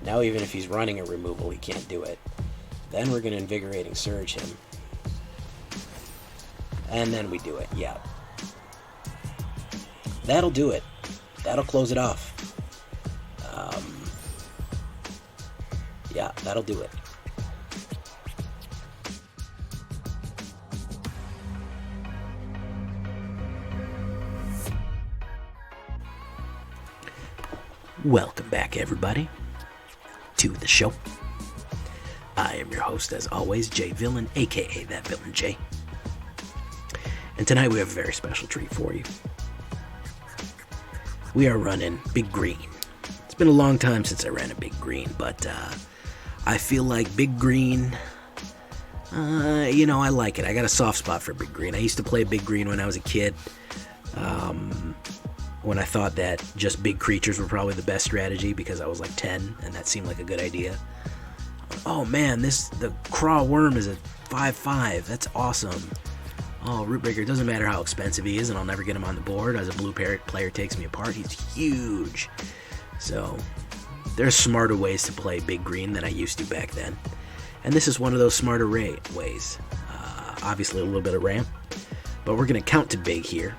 Now even if he's running a removal, he can't do it. Then we're going to Invigorating Surge him. And then we do it, yeah. That'll do it. That'll close it off. Yeah, that'll do it. Welcome back, everybody, to the show. I am your host, as always, Jay Villain, aka That Villain Jay. And tonight we have a very special treat for you. We are running Big Green. It's been a long time since I ran a Big Green, but I feel like Big Green, I like it. I got a soft spot for Big Green. I used to play Big Green when I was a kid, when I thought that just big creatures were probably the best strategy because I was like 10, and that seemed like a good idea. Oh man, the craw wurm is a 5/5. That's awesome. Oh, Rootbreaker, it doesn't matter how expensive he is, and I'll never get him on the board. As a blue player takes me apart, he's huge. So, there's smarter ways to play Big Green than I used to back then. And this is one of those smarter ways. Obviously a little bit of ramp, but we're going to count to big here.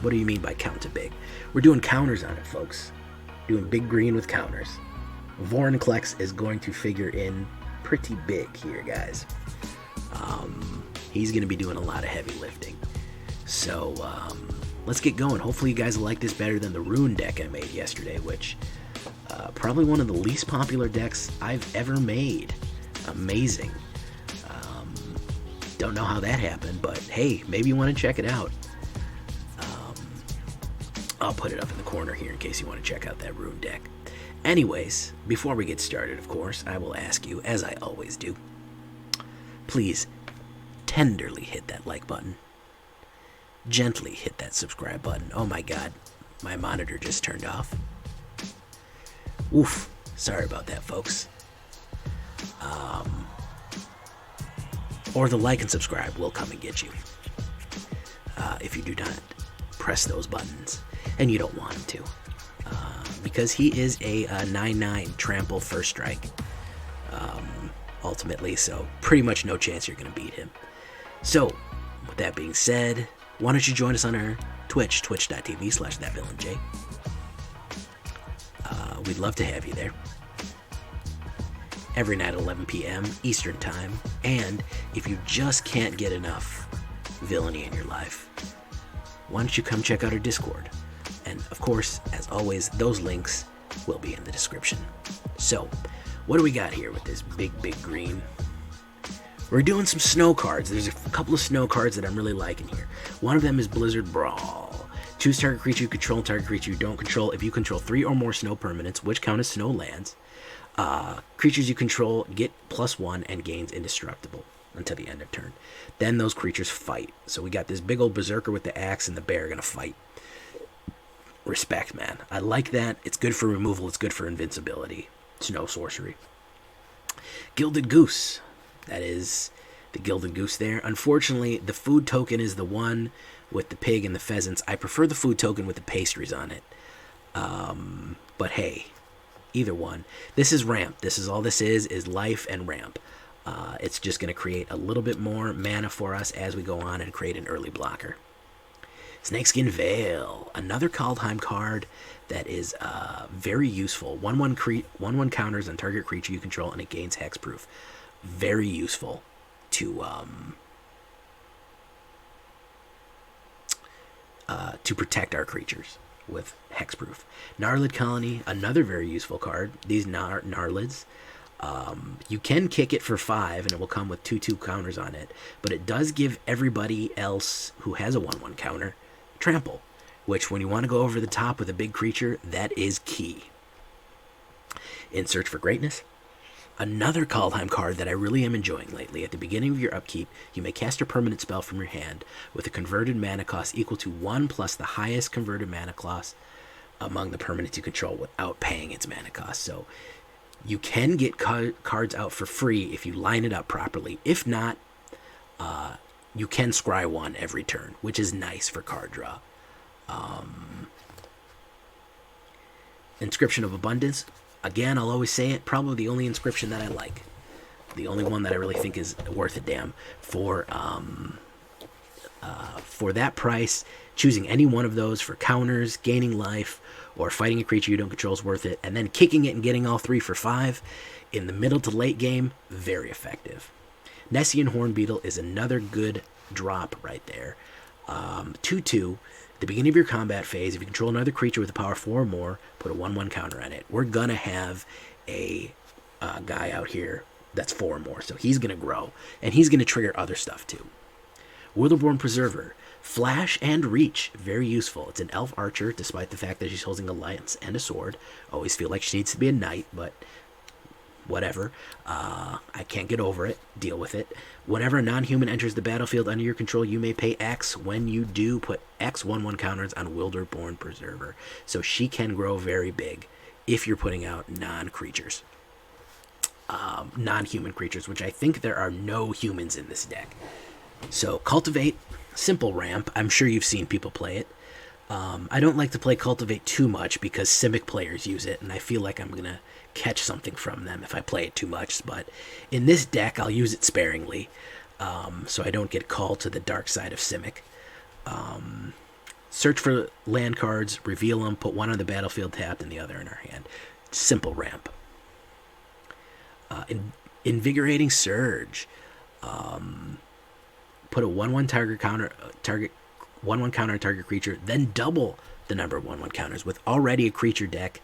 What do you mean by count to big? We're doing counters on it, folks. Doing Big Green with counters. Vorinclex is going to figure in pretty big here, guys. He's going to be doing a lot of heavy lifting. So, let's get going. Hopefully you guys will like this better than the Rune deck I made yesterday, which, probably one of the least popular decks I've ever made. Amazing. Don't know how that happened, but hey, maybe you want to check it out. I'll put it up in the corner here in case you want to check out that Rune deck. Anyways, before we get started, of course, I will ask you, as I always do, please tenderly hit that like button. Gently hit that subscribe button. Oh my god, my monitor just turned off. Oof, sorry about that, folks. Or the like and subscribe will come and get you. If you do not press those buttons. And you don't want him to. Because he is a 9/9 Trample first strike. Ultimately, so pretty much no chance you're going to beat him. So, with that being said, why don't you join us on our Twitch, twitch.tv/thatvillainj. We'd love to have you there. Every night at 11 p.m. Eastern Time. And if you just can't get enough villainy in your life, why don't you come check out our Discord? And of course, as always, those links will be in the description. So, what do we got here with this big green? We're doing some snow cards. There's a couple of snow cards that I'm really liking here. One of them is Blizzard Brawl. Choose target creature you control, target creature you don't control. If you control 3 or more snow permanents, which count as snow lands, creatures you control get +1 and gains indestructible until the end of turn. Then those creatures fight. So we got this big old berserker with the axe and the bear gonna fight. Respect, man. I like that. It's good for removal. It's good for invincibility. It's no sorcery. Gilded Goose. That is the Gilded Goose there. Unfortunately, the food token is the one with the pig and the pheasants. I prefer the food token with the pastries on it. But hey, either one. This is ramp. This is all this is life and ramp. It's just going to create a little bit more mana for us as we go on and create an early blocker. Snakeskin Veil, another Kaldheim card that is very useful. 1/1 counters on target creature you control, and it gains hexproof. Very useful to protect our creatures with hexproof. Gnarlid Colony, another very useful card. These Gnarlids. You can kick it for 5, and it will come with 2/2 counters on it. But it does give everybody else who has a 1/1 counter Trample, which when you want to go over the top with a big creature, that is key. In Search for Greatness, another Kaldheim card that I really am enjoying lately. At the beginning of your upkeep, you may cast a permanent spell from your hand with a converted mana cost equal to 1 plus the highest converted mana cost among the permanents you control without paying its mana cost. So you can get cards out for free if you line it up properly. If not, you can scry 1 every turn, which is nice for card draw. Inscription of Abundance, Again, I'll always say it, probably the only inscription that I like. The only one that I really think is worth a damn. For that price, choosing any one of those for counters, gaining life, or fighting a creature you don't control is worth it. And then kicking it and getting all 3 for 5 in the middle to late game, very effective. Nessian Hornbeetle is another good drop right there. 2/2. At the beginning of your combat phase, if you control another creature with a power 4 or more, put a 1/1 counter on it. We're going to have a guy out here that's 4 or more, so he's going to grow, and he's going to trigger other stuff too. Wildborn Preserver. Flash and Reach. Very useful. It's an elf archer, despite the fact that she's holding a lance and a sword. Always feel like she needs to be a knight, but whatever. I can't get over it. Deal with it. Whenever a non-human enters the battlefield under your control, you may pay X. When you do, put X 1/1 counters on Wildborn Preserver. So she can grow very big if you're putting out non-creatures. Non-human creatures, which I think there are no humans in this deck. So Cultivate, simple ramp. I'm sure you've seen people play it. I don't like to play Cultivate too much because Simic players use it, and I feel like I'm going to catch something from them if I play it too much. But in this deck, I'll use it sparingly, so I don't get called to the dark side of Simic. Search for land cards, reveal them, put one on the battlefield tapped and the other in our hand. Simple ramp. Invigorating Surge. Put a 1/1 target 1/1 counter on target creature, then double the number of 1/1 counters. With already a creature deck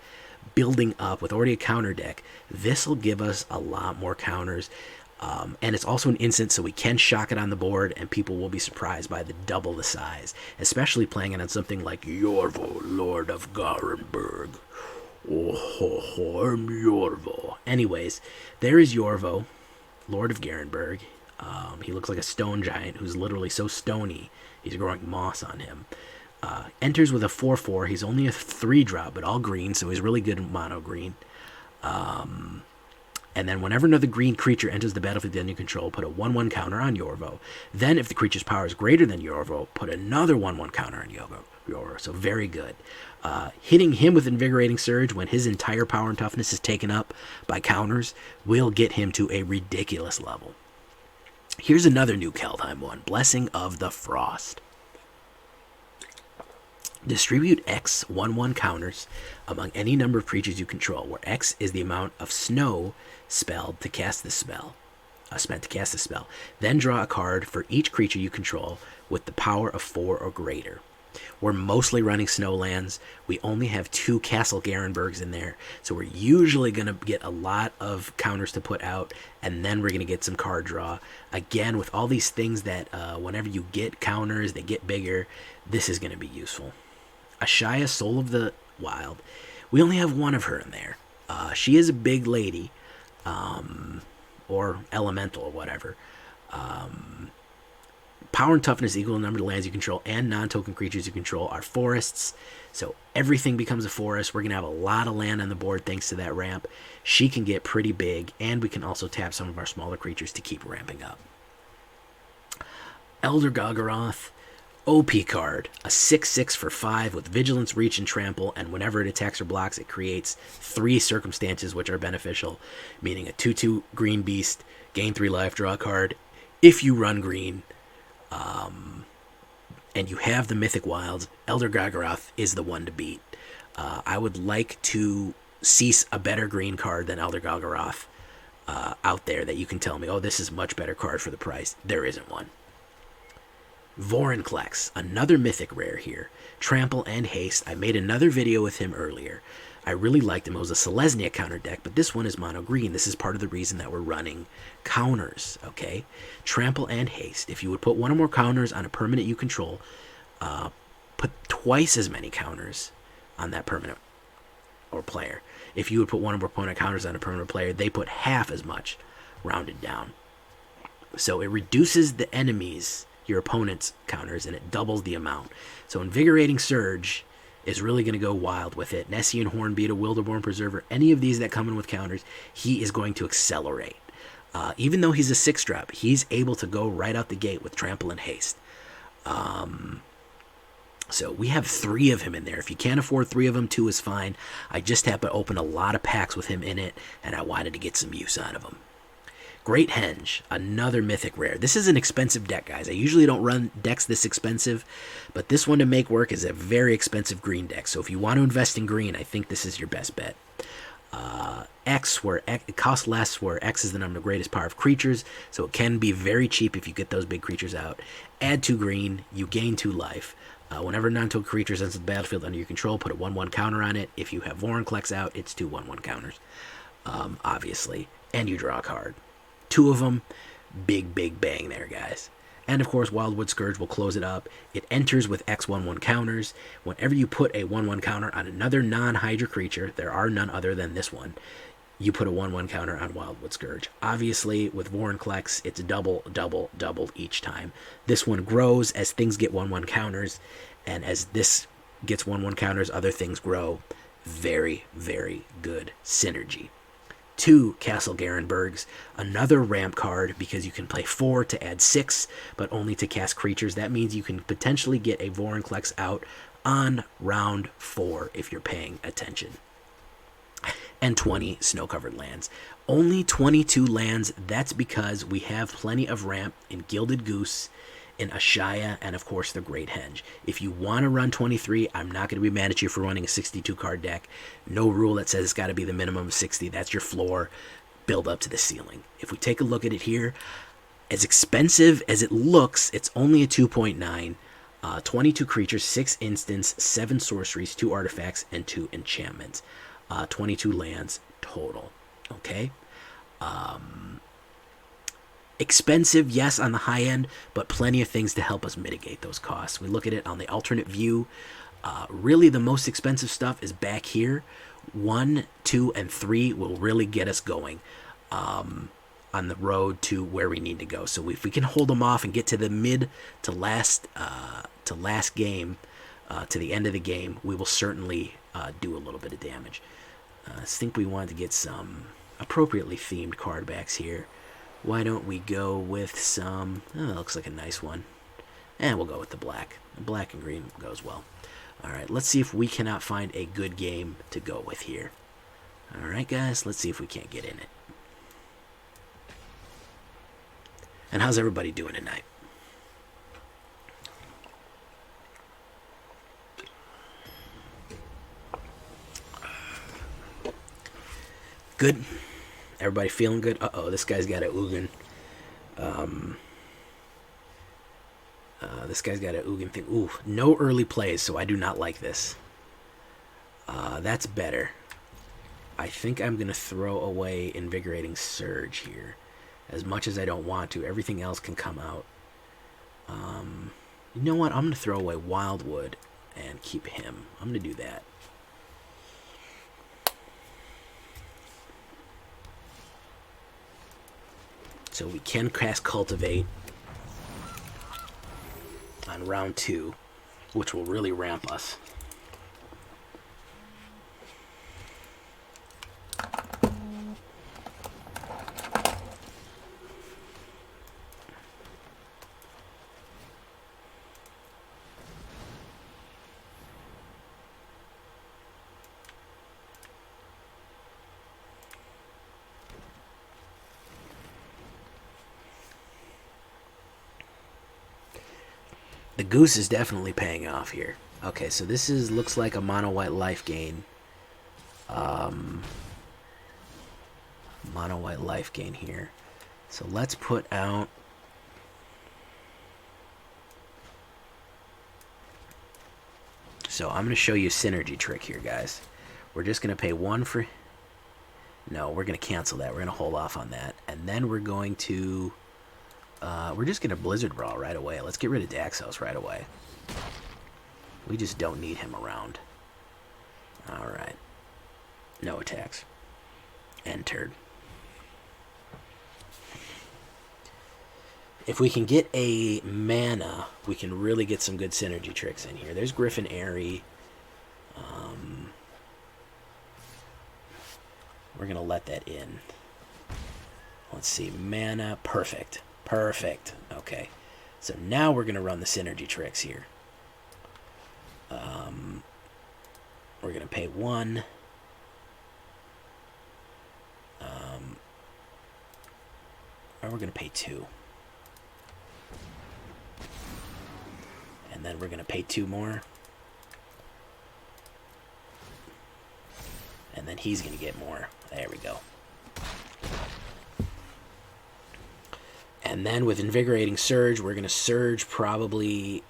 building up, with already a counter deck, this will give us a lot more counters. And it's also an instant, so we can shock it on the board, and people will be surprised by the double the size, especially playing it on something like Yorvo, Lord of Garenbrig. Oh, I'm Yorvo. Anyways, there is Yorvo, Lord of Garenbrig. He looks like a stone giant who's literally so stony he's growing moss on him. Enters with a 4/4. He's only a 3-drop, but all green, so he's really good in mono green. And then whenever another green creature enters the battlefield under your control, put a 1/1 counter on Yorvo. Then if the creature's power is greater than Yorvo, put another 1/1 counter on Yorvo. So very good. Hitting him with Invigorating Surge when his entire power and toughness is taken up by counters will get him to a ridiculous level. Here's another new Kaldheim one, Blessing of the Frost. Distribute X 1/1 counters among any number of creatures you control, where X is the amount of snow spent to cast the spell. Then draw a card for each creature you control with the power of 4 or greater. We're mostly running snowlands. We only have 2 Castle Garenbrigs in there, so we're usually going to get a lot of counters to put out, and then we're going to get some card draw. Again, with all these things that whenever you get counters, they get bigger, this is going to be useful. Ashaya, Soul of the Wild. We only have one of her in there. She is a big lady, or elemental or whatever. Power and toughness equal to the number of lands you control and non-token creatures you control are forests. So everything becomes a forest. We're going to have a lot of land on the board thanks to that ramp. She can get pretty big, and we can also tap some of our smaller creatures to keep ramping up. Elder Gargaroth, OP card. A 6/6 for 5 with Vigilance, Reach, and Trample, and whenever it attacks or blocks, it creates 3 circumstances which are beneficial, meaning a 2/2 green beast, gain 3 life, draw a card. If you run green, and you have the Mythic Wilds, Elder Gargaroth is the one to beat. I would like to see a better green card than Elder Gargaroth out there that you can tell me, oh, this is a much better card for the price. There isn't one. Vorinclex, another Mythic rare here. Trample and Haste. I made another video with him earlier. I really liked him. It was a Selesnya counter deck, but this one is mono green. This is part of the reason that we're running counters, okay? Trample and Haste. If you would put 1 or more counters on a permanent you control, put twice as many counters on that permanent or player. If you would put 1 or more permanent counters on a permanent player, they put half as much, rounded down. So it reduces the enemies, your opponent's counters, and it doubles the amount. So Invigorating Surge is really going to go wild with it. Nessian Hornbeetle, Wildborn Preserver, any of these that come in with counters, he is going to accelerate. Even though he's a 6-drop, he's able to go right out the gate with Trample and Haste. So we have 3 of him in there. If you can't afford 3 of them, 2 is fine. I just happened to open a lot of packs with him in it, and I wanted to get some use out of him. Great Henge, another mythic rare. This is an expensive deck, guys. I usually don't run decks this expensive, but this one to make work is a very expensive green deck. So if you want to invest in green, I think this is your best bet. X, where it costs less, where X is the number of greatest power of creatures, so it can be very cheap if you get those big creatures out. Add 2 green, you gain 2 life. Whenever non-token creatures enter the battlefield under your control, put a 1/1 counter on it. If you have Vorinclex out, it's 2 1/1 counters, obviously. And you draw a card. 2 of them, big bang there, guys. And of course, Wildwood Scourge will close it up. It enters with X 1/1 counters. Whenever you put a 1/1 counter on another non-Hydra creature, there are none other than this one, you put a 1/1 counter on Wildwood Scourge. Obviously, with Vorinclex, it's double each time. This one grows as things get 1/1 counters, and as this gets 1/1 counters, other things grow. Very good synergy. 2 Castle Garenbrigs, another ramp card because you can play 4 to add 6, but only to cast creatures. That means you can potentially get a Vorinclex out on round 4 if you're paying attention. And 20 snow-covered lands. Only 22 lands. That's because we have plenty of ramp in Gilded Goose, in Ashaya, and of course the Great Henge. If you want to run 23, I'm not going to be mad at you for running a 62 card deck. No rule that says it's got to be the minimum of 60. That's your floor. Build up to the ceiling. If we take a look at it here, as expensive as it looks, it's only a 2.9. 22 creatures, 6 instants, 7 sorceries, 2 artifacts, and 2 enchantments. 22 lands total. Okay? Expensive, yes, on the high end, but plenty of things to help us mitigate those costs. We look at it on the alternate view. Really, the most expensive stuff is back here. 1, 2, and 3 will really get us going on the road to where we need to go. So if we can hold them off and get to the mid to last game, to the end of the game, we will certainly do a little bit of damage. I think we wanted to get some appropriately themed card backs here. Why don't we go with some... Oh, that looks like a nice one. And we'll go with the black. Black and green goes well. Alright, let's see if we cannot find a good game to go with here. Alright, guys, let's see if we can't get in it. And how's everybody doing tonight? Good? Everybody feeling good? Uh-oh, this guy's got a Ugin. This guy's got a Ugin thing. Ooh, no early plays, so I do not like this. That's better. I think I'm going to throw away Invigorating Surge here. As much as I don't want to. Everything else can come out. You know what? I'm going to throw away Wildwood and keep him. I'm going to do that. So we can cast Cultivate on round 2, which will really ramp us. The goose is definitely paying off here. Okay, so this looks like a mono white life gain. Mono white life gain here. So let's put out... So I'm going to show you a synergy trick here, guys. We're just going to pay 1 for... No, we're going to cancel that. We're going to hold off on that. And then we're going to... we're just going to Blizzard Brawl right away. Let's get rid of Daxos right away. We just don't need him around. Alright. No attacks. Entered. If we can get a mana, we can really get some good synergy tricks in here. There's Griffin Airy. We're going to let that in. Let's see. Mana. Perfect. Perfect. Okay. So now we're going to run the synergy tricks here. to pay 1. Or we're going to pay 2. And then we're going to pay 2 more. And then he's going to get more. There we go. And then with Invigorating Surge, we're going to Surge probably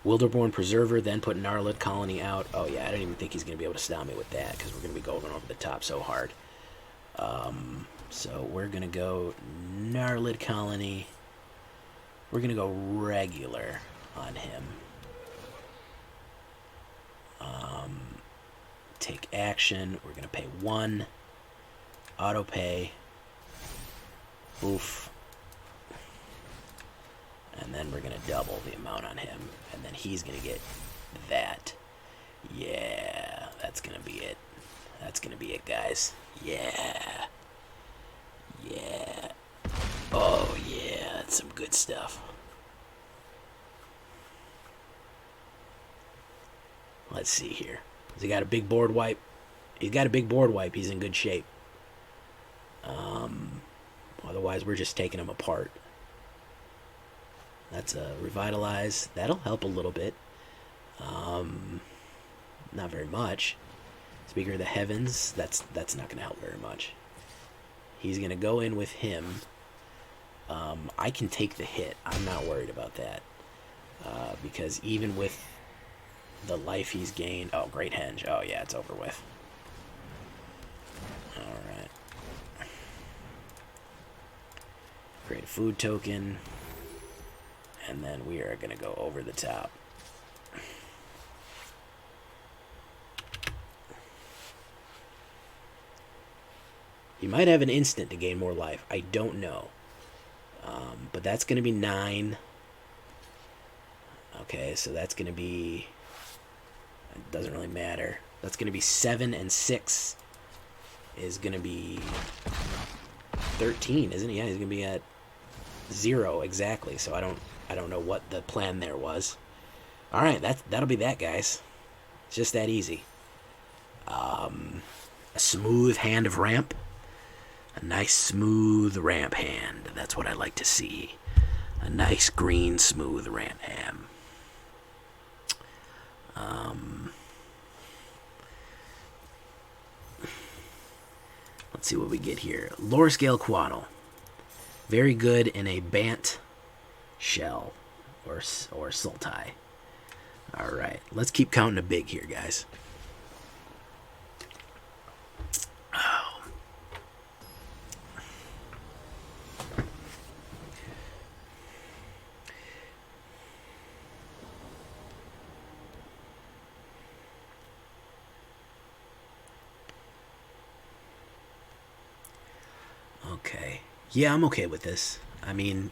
Wildborn Preserver, then put Gnarlid Colony out. Oh yeah, I don't even think he's going to be able to stop me with that, because we're going to be going over the top so hard. So we're going to go Gnarlid Colony. We're going to go regular on him. Take action. We're going to pay 1. Auto pay. Oof. And then we're going to double the amount on him. And then he's going to get that. Yeah, that's going to be it. That's going to be it, guys. Yeah. Yeah. Oh, yeah, that's some good stuff. Let's see here. Has he got a big board wipe? He's got a big board wipe. He's in good shape. Otherwise, we're just taking him apart. That's a Revitalize. That'll help a little bit. Not very much. Speaker of the Heavens. That's not going to help very much. He's going to go in with him. I can take the hit. I'm not worried about that. Because even with the life he's gained... Oh, Great Henge. Oh, yeah, it's over with. Alright. Create a food token. And then we are going to go over the top. He might have an instant to gain more life. I don't know. But that's going to be 9. Okay, so that's going to be... It doesn't really matter. That's going to be 7 and 6 is going to be 13, isn't he? Yeah, he's going to be at 0 exactly. So I don't know what the plan there was. All right, that'll be that, guys. It's just that easy. A smooth hand of ramp. A nice smooth ramp hand. That's what I like to see. A nice green smooth ramp hand. Let's see what we get here. Lore Scale Quaddle. Very good in a Bant shell or Sultai. Alright, let's keep counting a big here, guys. Oh. Okay. Yeah, I'm okay with this. I mean...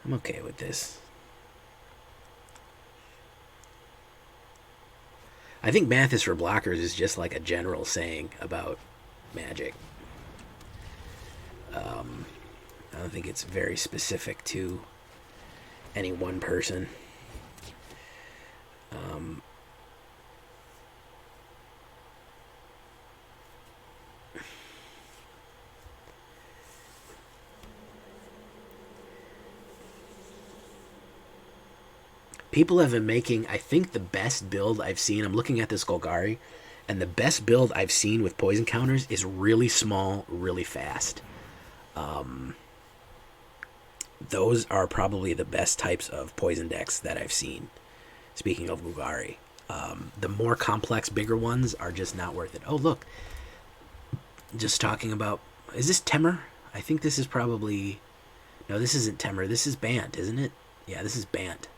I'm okay with this. I think math is for blockers is just like a general saying about Magic. I don't think it's very specific to any one person. People have been making, I think, the best build I've seen. I'm looking at this Golgari, and the best build I've seen with poison counters is really small, really fast. Those are probably the best types of poison decks that I've seen. Speaking of Golgari, the more complex, bigger ones are just not worth it. Oh, look. Just talking about... Is this Temur? I think this is probably... No, this isn't Temur. This is Bant, isn't it? Yeah, this is Bant.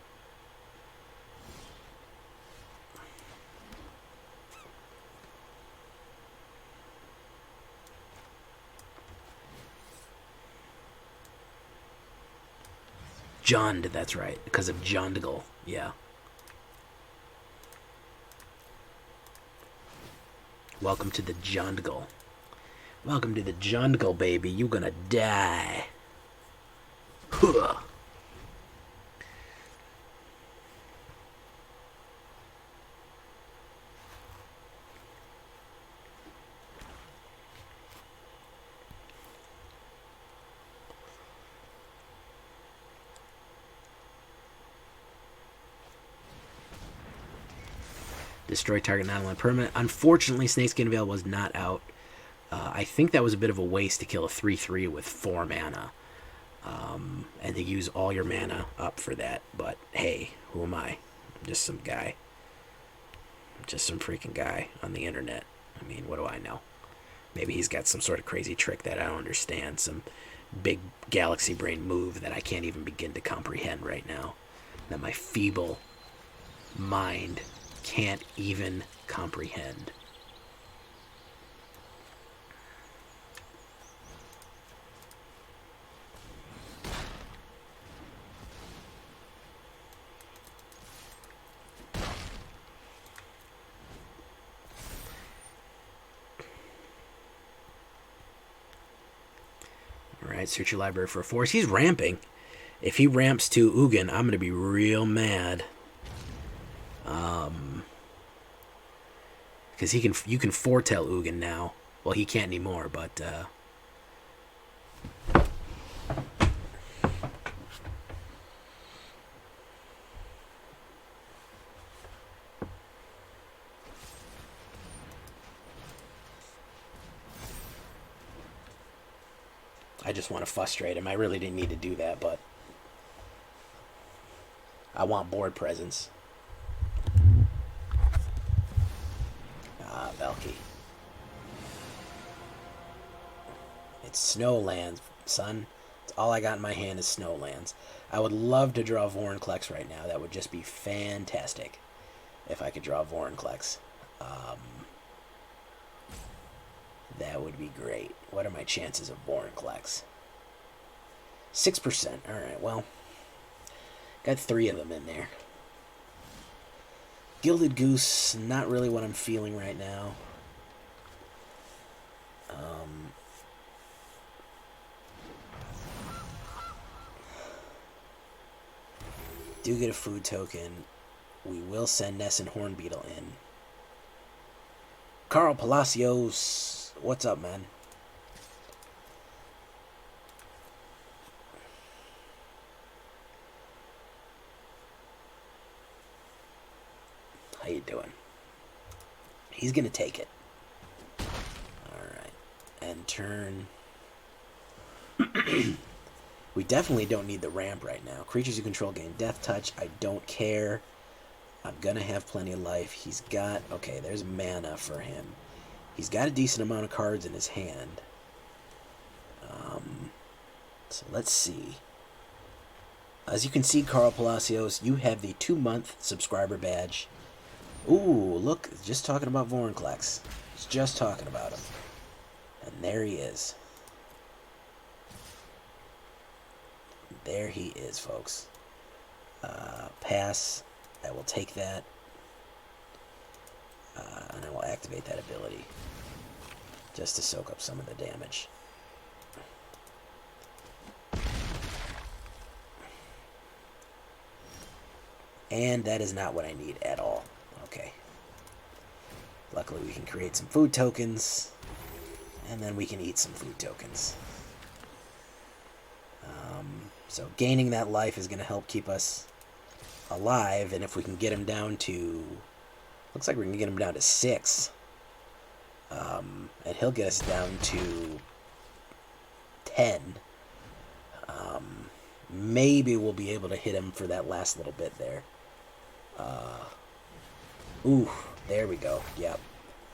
Jund, that's right, because of Jondigal, yeah. Welcome to the Jondigal. Welcome to the Jondigal, baby. You gonna die. Huh. Destroy target non-land permanent. Unfortunately, Snakeskin Veil was not out. I think that was a bit of a waste to kill a 3/3 with 4 mana. And to use all your mana up for that. But hey, who am I? I'm just some guy. Just some freaking guy on the internet. I mean, what do I know? Maybe he's got some sort of crazy trick that I don't understand. Some big galaxy brain move that I can't even begin to comprehend right now. That my feeble mind can't even comprehend. Alright, search your library for a force. He's ramping. If he ramps to Ugin, I'm going to be real mad. Because you can foretell Ugin now. Well, he can't anymore, but I just want to frustrate him. I really didn't need to do that, but I want board presence. Valky. It's Snowlands, son. It's all I got in my hand is Snowlands. I would love to draw Vorinclex right now. That would just be fantastic if I could draw Vorinclex. That would be great. What are my chances of Vorinclex? 6%. Alright, well. Got 3 of them in there. Gilded Goose, not really what I'm feeling right now. Do get a food token. We will send Nessian Hornbeetle in. Carl Palacios, what's up, man? How you doing? He's gonna take it. Alright. And turn. We definitely don't need the ramp right now. Creatures you control gain death touch. I don't care. I'm gonna have plenty of life. He's got... Okay, there's mana for him. He's got a decent amount of cards in his hand. So let's see. As you can see, Carl Palacios, you have the 2-month subscriber badge. Ooh, look, just talking about Vorinclex. Just talking about him. And there he is. There he is, folks. Pass. I will take that. And I will activate that ability. Just to soak up some of the damage. And that is not what I need at all. Okay. Luckily we can create some food tokens. And then we can eat some food tokens. So gaining that life is going to help keep us alive. And if we can get him down to... Looks like we can get him down to 6. And he'll get us down to 10. Maybe we'll be able to hit him for that last little bit there. Ooh, there we go. Yep.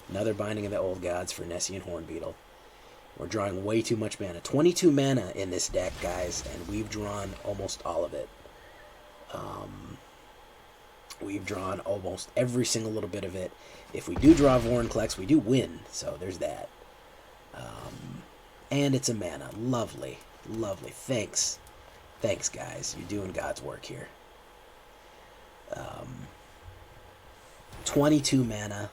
Another Binding of the Old Gods for Nessian Hornbeetle. We're drawing way too much mana. 22 mana in this deck, guys, and we've drawn almost all of it. We've drawn almost every single little bit of it. If we do draw Vorinclex, we do win, so there's that. And it's a mana. Lovely. Lovely. Thanks. Thanks, guys. You're doing God's work here. 22 mana.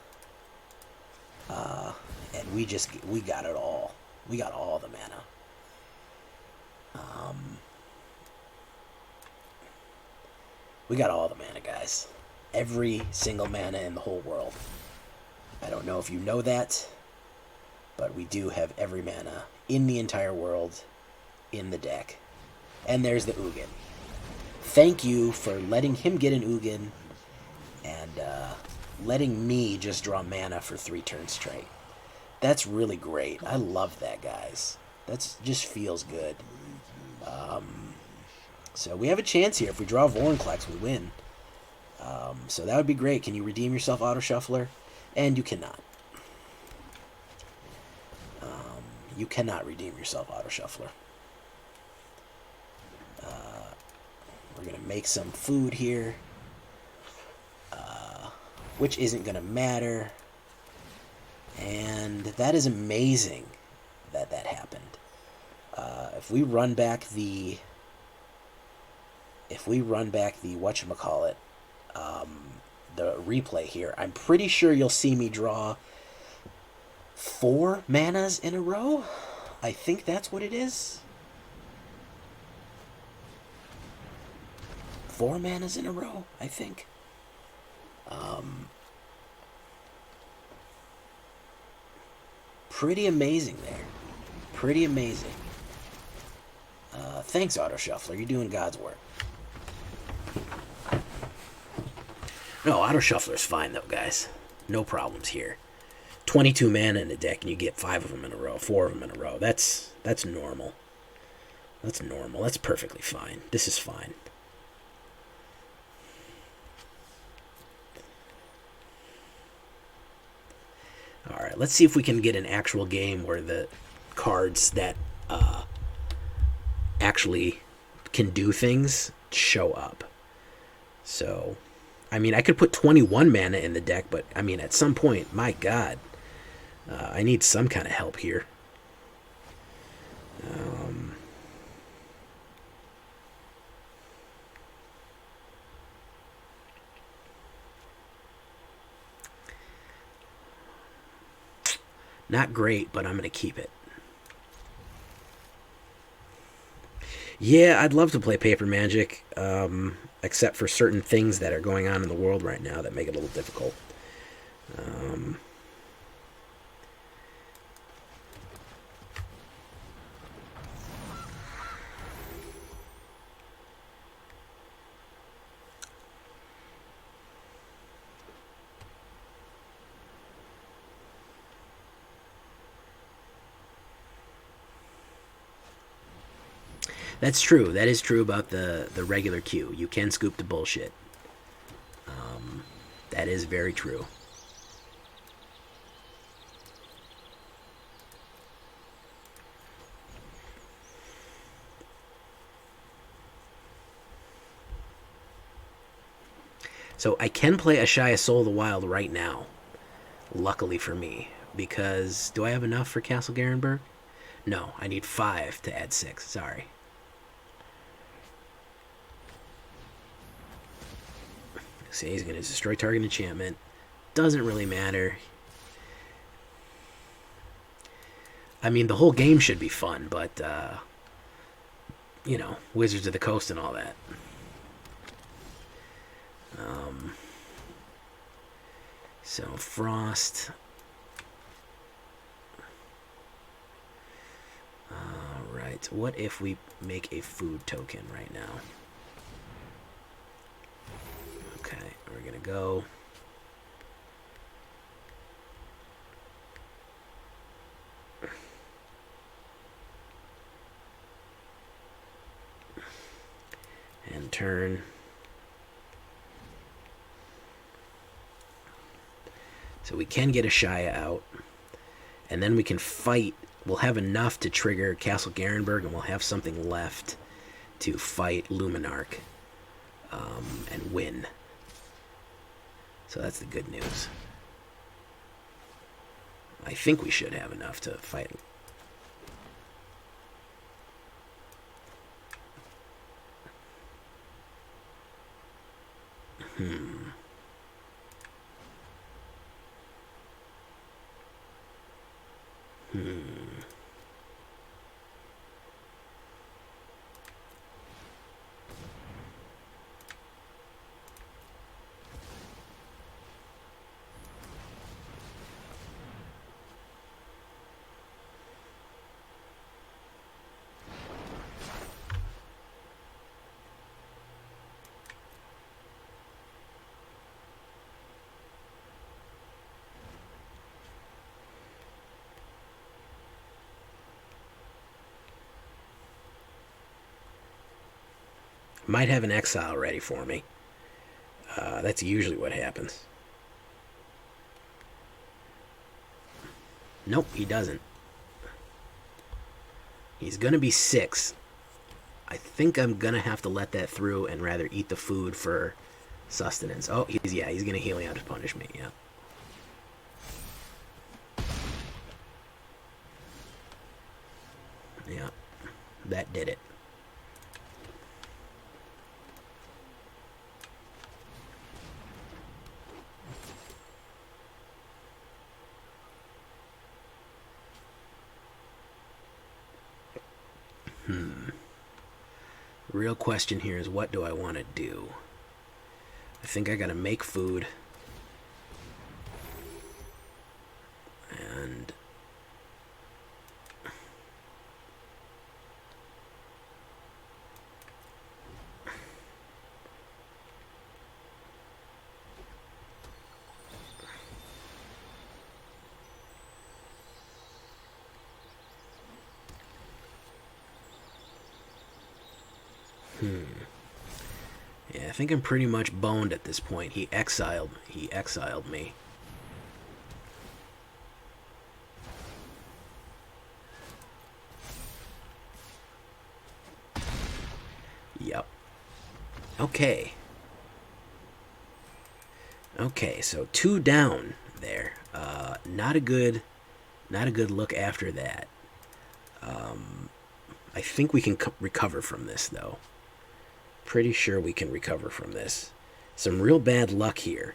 And we got it all. We got all the mana. We got all the mana, guys. Every single mana in the whole world. I don't know if you know that, but we do have every mana in the entire world in the deck. And there's the Ugin. Thank you for letting him get an Ugin and letting me just draw mana for 3 turns straight. That's really great. I love that, guys. That just feels good. So we have a chance here. If we draw Vorinclex, we win. So that would be great. Can you redeem yourself, Auto Shuffler? And you cannot. You cannot redeem yourself, Auto Shuffler. We're going to make some food here, which isn't going to matter. And that is amazing that that happened. If we run back the whatchamacallit, the replay here, I'm pretty sure you'll see me draw 4 manas in a row. I think that's what it is. 4 manas in a row, I think. Pretty amazing there. Pretty amazing. Thanks, Auto Shuffler. You're doing God's work. No, Auto Shuffler's fine, though, guys. No problems here. 22 mana in the deck, and you get 5 of them in a row, 4 of them in a row. That's normal. That's normal. That's perfectly fine. This is fine. Alright, let's see if we can get an actual game where the cards that actually can do things show up. So, I mean, I could put 21 mana in the deck, but, I mean, at some point, my god, I need some kind of help here. Not great, but I'm going to keep it. Yeah, I'd love to play Paper Magic, except for certain things that are going on in the world right now that make it a little difficult. That's true. That is true about the regular queue. You can scoop the bullshit. That is very true. So I can play Ashaya Soul of the Wild right now. Luckily for me. Because, do I have enough for Castle Garenbrig? No, I need 5 to add 6. Sorry. See, he's going to destroy target enchantment. Doesn't really matter. I mean, the whole game should be fun, but, you know, Wizards of the Coast and all that. So, Frost. Alright, what if we make a food token right now? Okay, we're going to go. And turn. So we can get Ashaya out. And then we can fight. We'll have enough to trigger Castle Garenbrig, and we'll have something left to fight Luminarch and win. So that's the good news. I think we should have enough to fight. Might have an exile ready for me. That's usually what happens. Nope, he doesn't. He's going to be 6. I think I'm going to have to let that through and rather eat the food for sustenance. Oh, he's going to Helion to punish me, yeah. Yeah, that did it. Real question here is, what do I want to do? I think I gotta make food. And yeah, I think I'm pretty much boned at this point. He exiled me. Yep. Okay. Okay, so 2 down there. Not a good look after that. I think we can recover from this, though. Pretty sure we can recover from this. Some real bad luck here.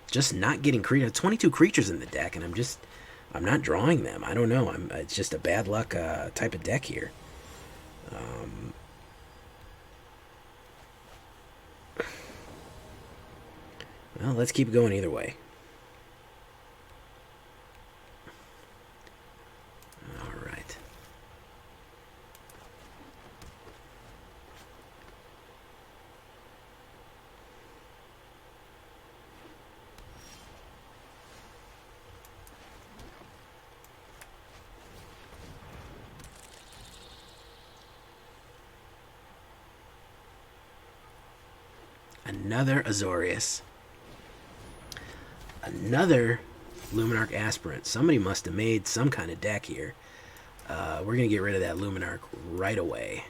Just not getting creatures. 22 creatures in the deck, and I'm not drawing them. I don't know. It's just a bad luck type of deck here. Well, let's keep going either way. All right. Another Azorius. Another Luminarch Aspirant. Somebody must have made some kind of deck here. We're going to get rid of that Luminarch right away.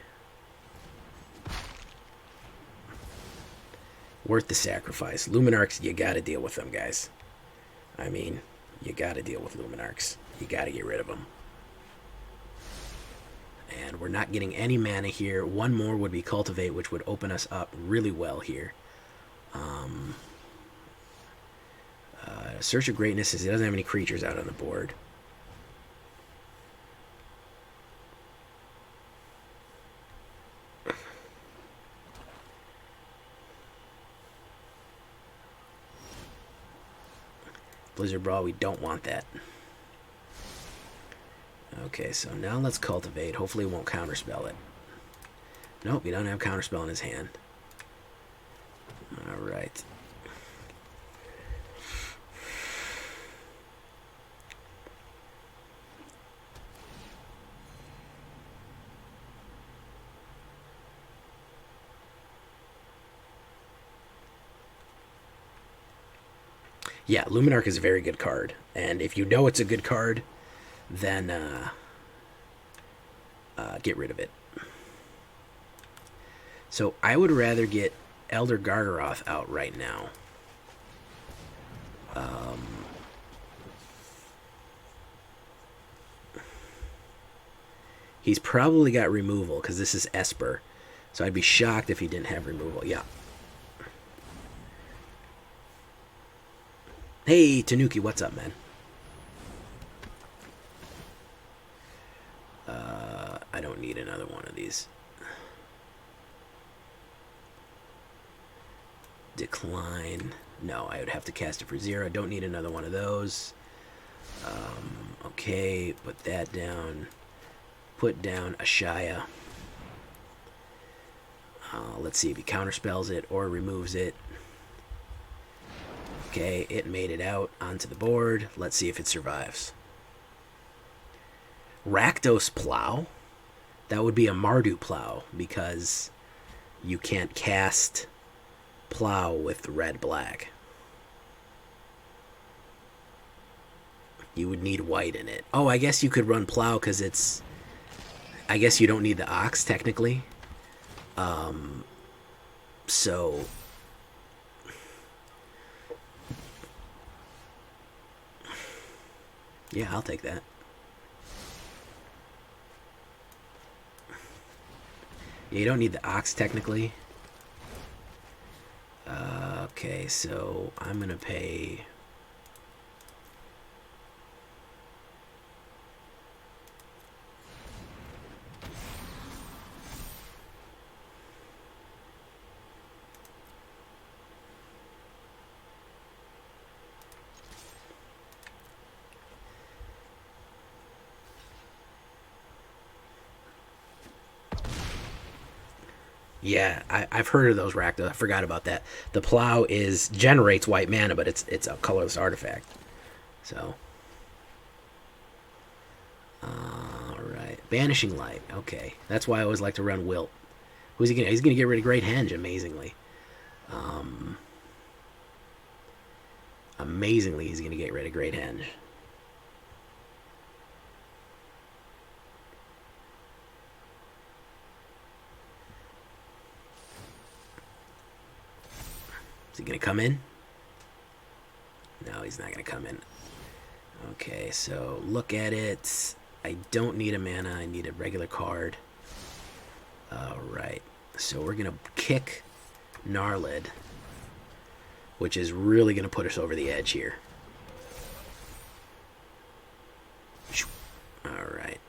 Worth the sacrifice. Luminarchs, you got to deal with them, guys. I mean, you got to deal with Luminarchs. You got to get rid of them. And we're not getting any mana here. One more would be Cultivate, which would open us up really well here. Search of Greatness is he doesn't have any creatures out on the board. Blizzard Brawl, we don't want that. Okay, so now let's Cultivate. Hopefully it won't counterspell it. Nope, he doesn't have counterspell in his hand. Alright. Yeah, Luminarch is a very good card. And if you know it's a good card, then get rid of it. So I would rather get Elder Gargaroth out right now. He's probably got removal because this is Esper. So I'd be shocked if he didn't have removal. Yeah. Hey, Tanuki, what's up, man? I don't need another one of these. Decline. No, I would have to cast it for 0. Don't need another one of those. Okay, put that down. Put down Ashaya. Let's see if he counterspells it or removes it. Okay, it made it out onto the board. Let's see if it survives. Rakdos Plow? That would be a Mardu Plow, because you can't cast Plow with red-black. You would need white in it. Oh, I guess you could run Plow because it's... I guess you don't need the Ox, technically. So... yeah, I'll take that. Yeah, you don't need the Ox, technically. Okay, so I'm going to pay... yeah, I've heard of those Rakdos. I forgot about that. The Plow generates white mana, but it's a colorless artifact. So, all right, Banishing Light. Okay, that's why I always like to run Wilt. Who's he gonna? He's gonna get rid of Great Henge. Amazingly, he's gonna get rid of Great Henge. Is he going to come in? No, he's not going to come in. Okay, so look at it. I don't need a mana. I need a regular card. Alright. So we're going to kick Gnarlid, which is really going to put us over the edge here. Alright.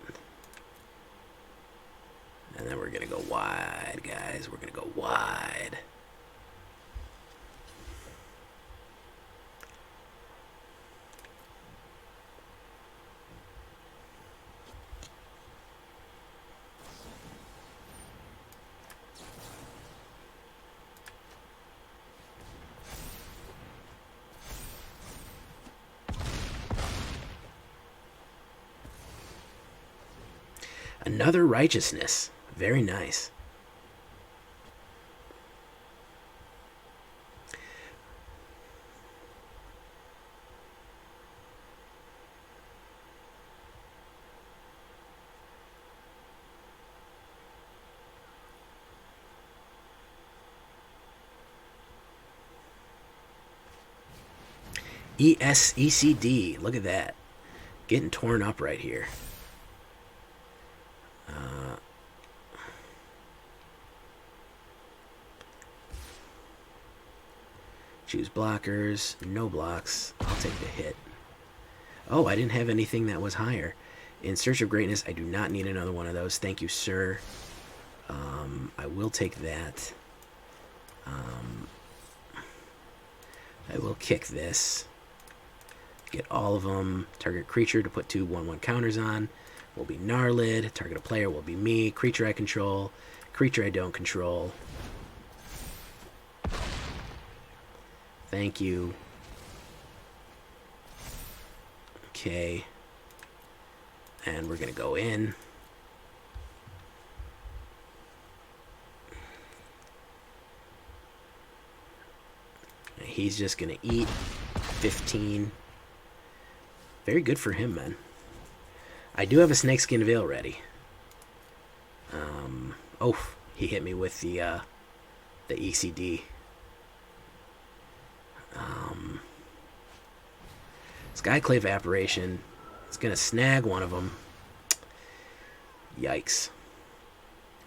And then we're going to go wide, guys. We're going to go wide. Another Righteousness. Very nice. ECD. Look at that. Getting torn up right here. Choose blockers. No blocks. I'll take the hit. Oh, I didn't have anything that was higher. In Search of Greatness, I do not need another one of those. Thank you, sir. I will take that. I will kick this. Get all of them. Target creature to put 2 1/1 counters on will be Gnarlid. Target a player will be me. Creature I control. Creature I don't control. Thank you. Okay. And we're going to go in. And he's just going to eat 15. Very good for him, man. I do have a Snakeskin Veil ready. Oh, he hit me with the ECD. Skyclave Apparition. It's going to snag one of them. Yikes.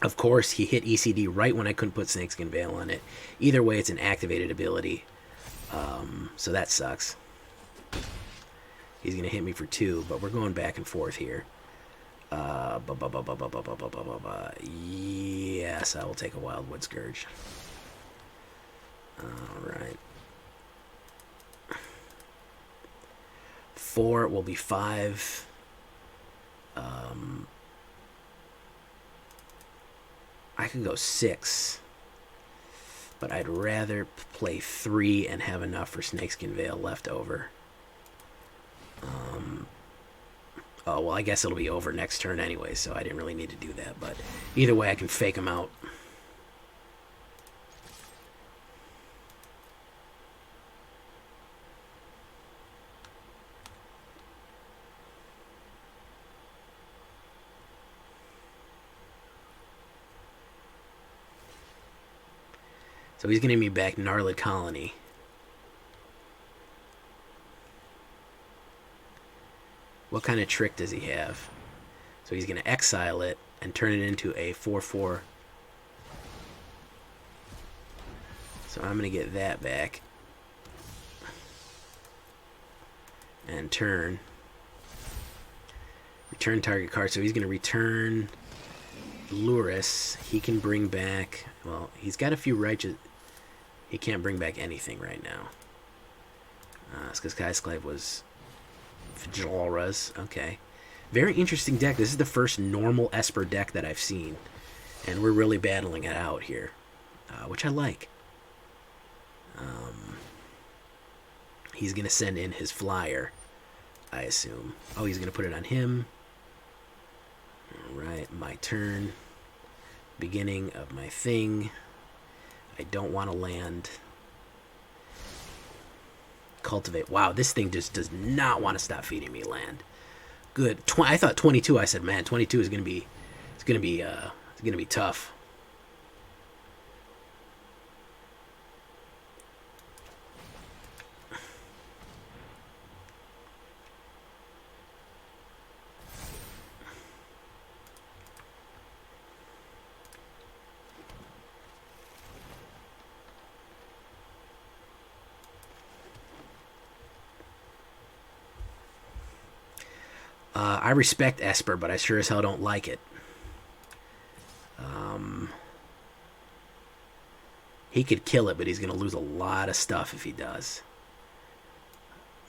Of course, he hit ECD right when I couldn't put Snakeskin Veil on it. Either way, it's an activated ability. So that sucks. He's going to hit me for 2, but we're going back and forth here. Yes, I will take a Wildwood Scourge. Alright. 4 will be 5. I could go 6. But I'd rather play 3 and have enough for Snakeskin Veil left over. Oh, well, I guess it'll be over next turn anyway, so I didn't really need to do that. But either way, I can fake him out. So he's going to give me back Gnarlid Colony. What kind of trick does he have? So he's going to exile it and turn it into a 4/4. So I'm going to get that back. And turn. Return target card. So he's going to return Luris. He can bring back... Well, he's got a few righteous... He can't bring back anything right now. It's because Kaisklave was... Fjalras. Okay. Very interesting deck. This is the first normal Esper deck that I've seen. And we're really battling it out here. Which I like. He's going to send in his flyer, I assume. Oh, he's going to put it on him. Alright, my turn. Beginning of my thing. I don't want to land. Cultivate. Wow, this thing just does not want to stop feeding me land. Good. I thought 22. I said, man, 22 is going to be... It's going to be tough. I respect Esper, but I sure as hell don't like it. He could kill it, but he's going to lose a lot of stuff if he does.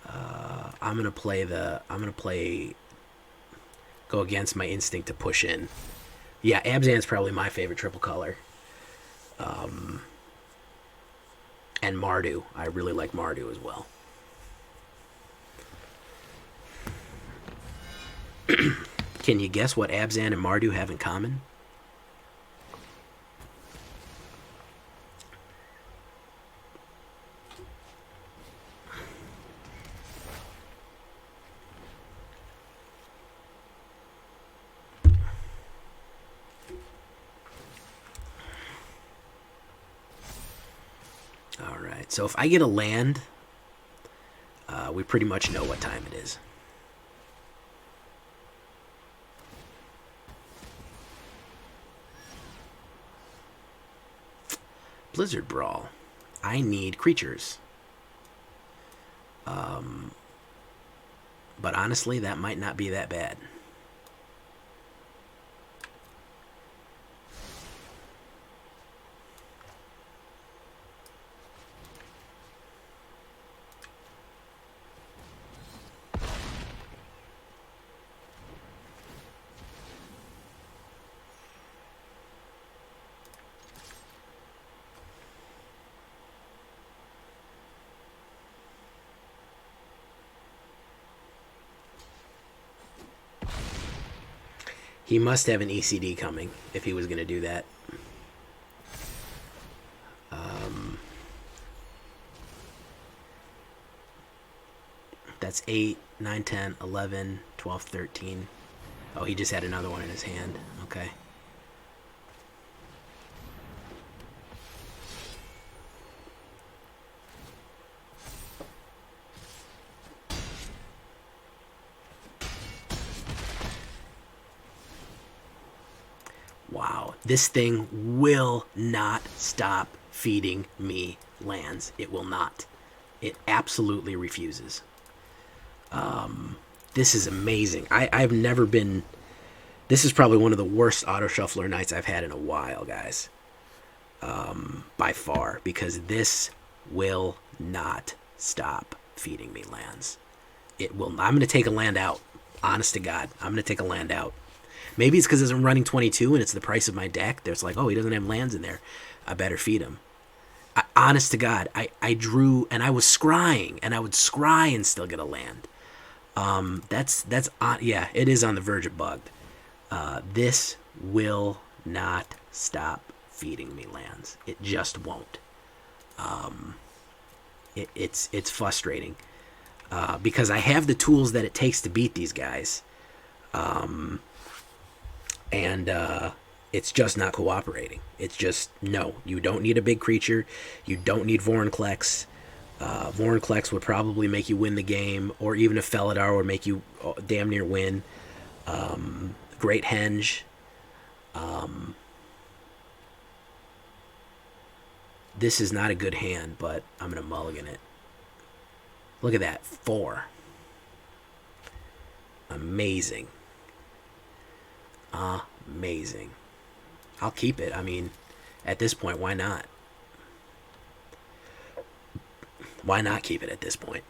I'm going to play go against my instinct to push in. Yeah, Abzan's probably my favorite triple color. And Mardu. I really like Mardu as well. Can you guess what Abzan and Mardu have in common? Alright, so if I get a land, we pretty much know what time it is. Blizzard Brawl. I need creatures. But honestly, that might not be that bad. He must have an ECD coming if he was going to do that. That's 8, 9, 10, 11, 12, 13. Oh, he just had another one in his hand. Okay. Wow, this thing will not stop feeding me lands. It will not. It absolutely refuses. This is amazing. I've never been... This is probably one of the worst auto shuffler nights I've had in a while, guys. By far, because this will not stop feeding me lands. It will. I'm going to take a land out. Honest to God, I'm going to take a land out. Maybe it's because I'm running 22 and it's the price of my deck. There's like, oh, he doesn't have lands in there. I better feed him. Honest to God, I drew and I was scrying, and I would scry and still get a land. That's on. Yeah, it is on the verge of bugged. This will not stop feeding me lands. It just won't. It's frustrating because I have the tools that it takes to beat these guys, and it's just not cooperating. It's just no. You don't need a big creature. You don't need Vorinclex. Vorinclex would probably make you win the game, or even a Felidar would make you damn near win. Great Henge. This is not a good hand, but I'm going to mulligan it. Look at that. 4. Amazing. Amazing. I'll keep it. I mean, at this point, why not? Why not keep it at this point?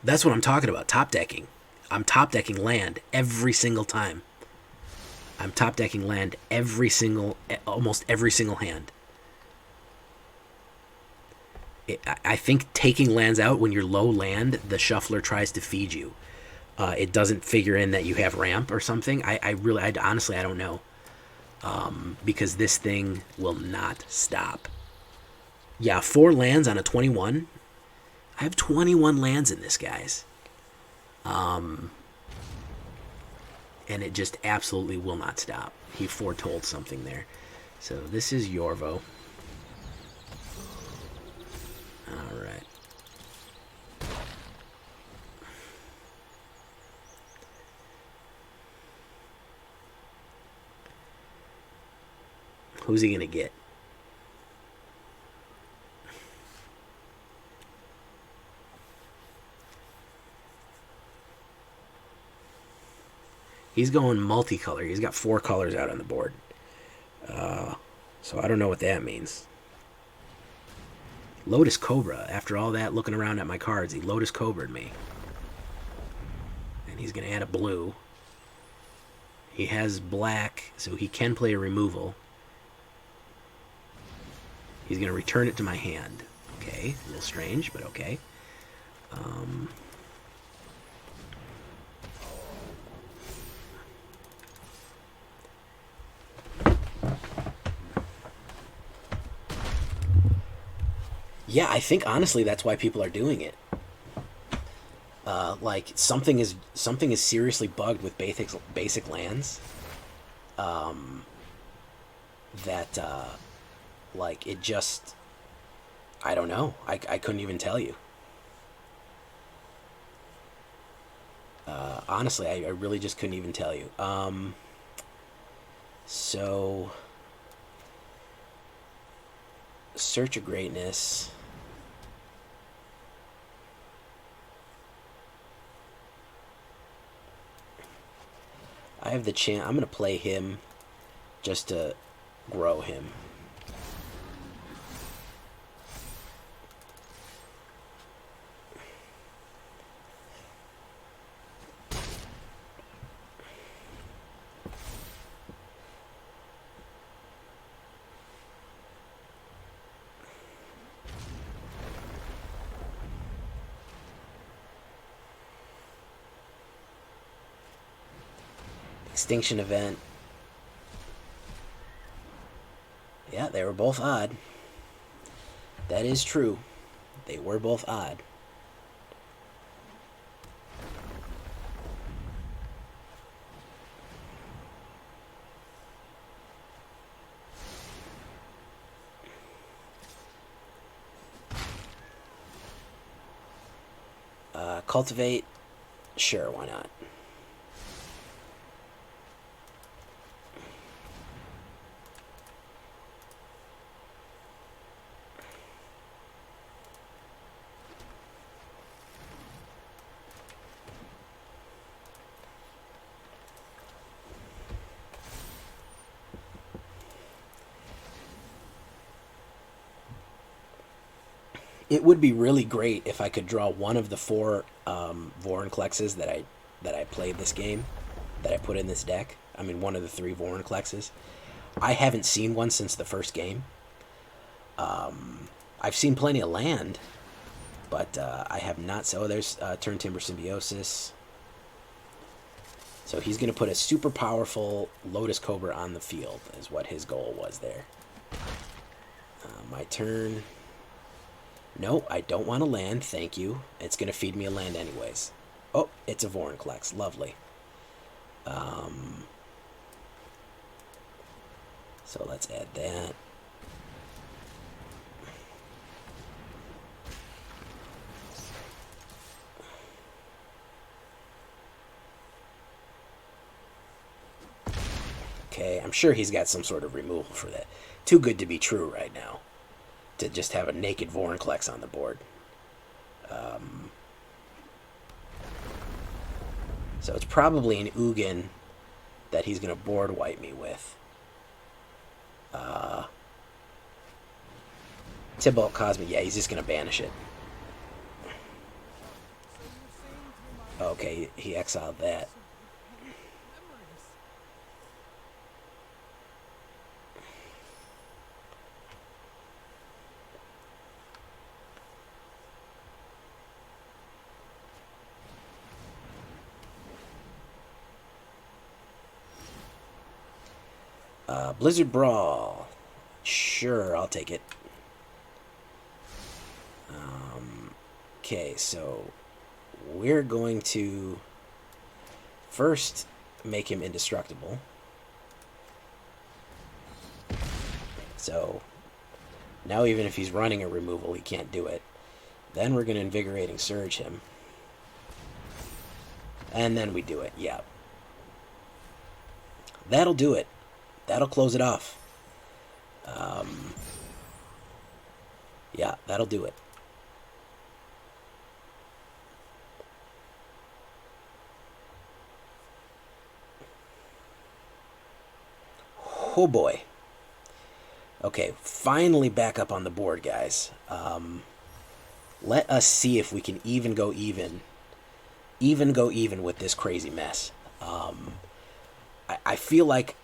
That's what I'm talking about. Top decking. I'm top decking land every single time. I'm top decking land almost every single hand. I think taking lands out when you're low land, the shuffler tries to feed you. It doesn't figure in that you have ramp or something. I honestly, I don't know. Because this thing will not stop. Yeah, 4 lands on a 21. I have 21 lands in this, guys. And it just absolutely will not stop. He foretold something there. So this is Yorvo. All right. Who's he going to get? He's going multicolor. He's got 4 colors out on the board. So I don't know what that means. Lotus Cobra. After all that looking around at my cards, he Lotus Cobra'd me. And he's going to add a blue. He has black, so he can play a removal. He's going to return it to my hand. Okay, a little strange, but okay. Yeah, I think honestly that's why people are doing it. Like something is seriously bugged with basic lands. Like it just, I don't know. I couldn't even tell you. Honestly, I really just couldn't even tell you. So Search of Greatness. I have the chance. I'm going to play him just to grow him. Extinction event. Yeah, they were both odd. That is true. They were both odd. Cultivate. Sure, why not? It would be really great if I could draw one of the 4 Vorinclexes that I played this game, that I put in this deck. I mean, one of the 3 Vorinclexes. I haven't seen one since the first game. I've seen plenty of land. But I have not... So there's Turn Timber Symbiosis. So he's going to put a super powerful Lotus Cobra on the field, is what his goal was there. My turn. No, I don't want to land. Thank you. It's going to feed me a land anyways. Oh, it's a Vorinclex. Lovely. So let's add that. Okay, I'm sure he's got some sort of removal for that. Too good to be true right now, to just have a naked Vorinclex on the board. So it's probably an Ugin that he's going to board wipe me with. Tybalt Cosmic, yeah, he's just going to banish it. Okay, he exiled that. Blizzard Brawl. Sure, I'll take it. Okay, so we're going to first make him indestructible. So now even if he's running a removal, he can't do it. Then we're going to Invigorating Surge him. And then we do it, yeah. That'll do it. That'll close it off. Yeah, that'll do it. Oh boy. Okay, finally back up on the board, guys. Let us see if we can even go even with this crazy mess. I feel like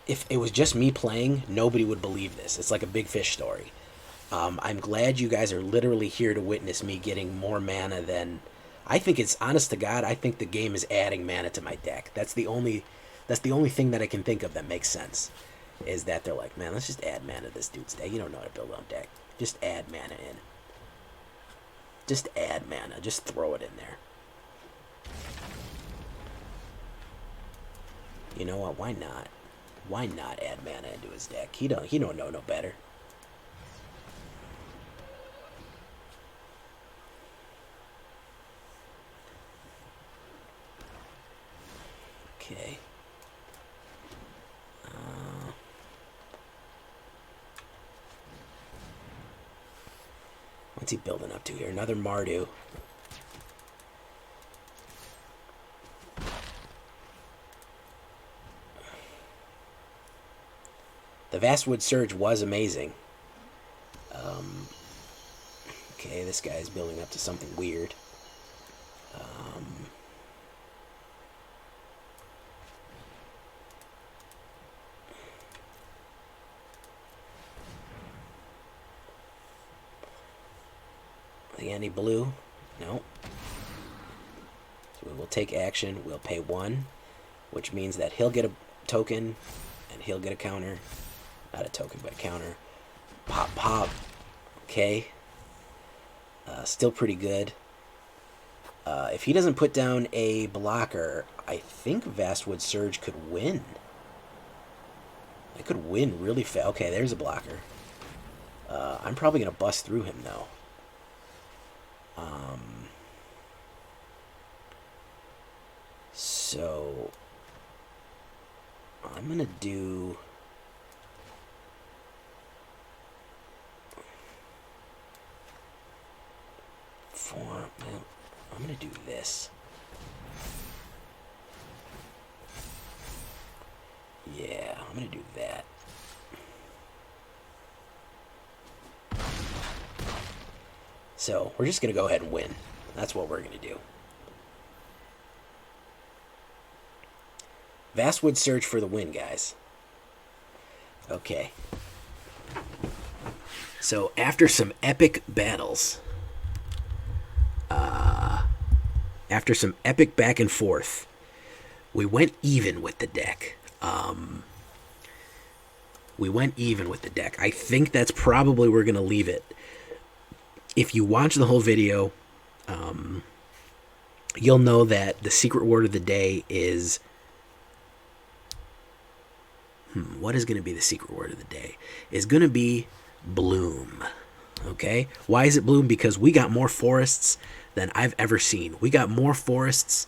if it was just me playing, nobody would believe this. It's like a Big Fish story. I'm glad you guys are literally here to witness me getting more mana than... I think it's, honest to God, I think the game is adding mana to my deck. That's the only thing that I can think of that makes sense. Is that they're like, man, let's just add mana to this dude's deck. You don't know how to build on deck. Just add mana in. Just add mana. Just throw it in there. You know what? Why not? Why not add mana into his deck? He don't know no better. Okay. What's he building up to here? Another Mardu. The Wildwood Scourge was amazing. Okay, this guy's building up to something weird. Any blue? No. So we will take action. We'll pay 1, which means that he'll get a token and he'll get a counter. Not a token, but a counter. Pop, pop. Okay. Still pretty good. If he doesn't put down a blocker, I think Wildwood Scourge could win. It could win really fast. Okay, there's a blocker. I'm probably going to bust through him, though. So I'm gonna do I'm gonna do this. Yeah, I'm gonna do that. So we're just gonna go ahead and win. That's what we're gonna do. Wildwood Scourge for the win, guys. Okay. So after some epic battles, after some epic back and forth, we went even with the deck. I think that's probably where we're going to leave it. If you watch the whole video, you'll know that the secret word of the day is... what is going to be the secret word of the day? Is going to be bloom. Okay? Why is it bloom? Because we got more forests than I've ever seen. We got more forests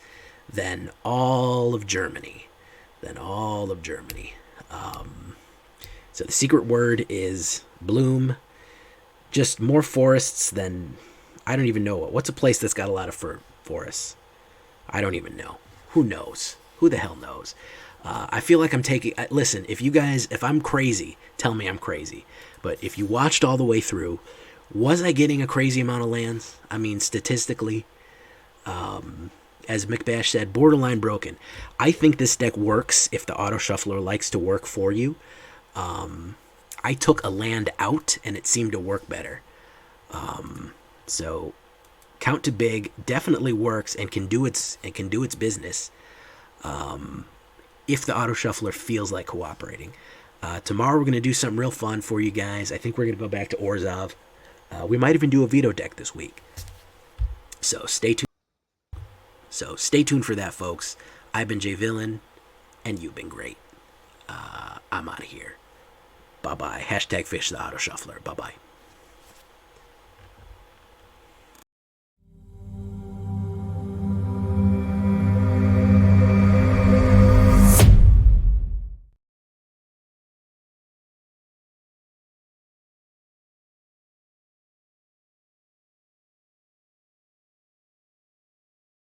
than all of Germany. So the secret word is bloom. Just more forests than... I don't even know. What's a place that's got a lot of forests? I don't even know. Who knows? Who the hell knows? I feel like I'm taking... listen, if I'm crazy, tell me I'm crazy. But if you watched all the way through, was I getting a crazy amount of lands? I mean, statistically, as McBash said, borderline broken. I think this deck works if the auto shuffler likes to work for you. I took a land out and it seemed to work better. So count to big definitely works and can do its business. If the auto shuffler feels like cooperating. Tomorrow we're going to do something real fun for you guys. I think we're going to go back to Orzhov. We might even do a veto deck this week. So stay tuned for that, folks. I've been Jay Villain, and you've been great. I'm out of here. Bye-bye. #fish the auto shuffler. Bye-bye.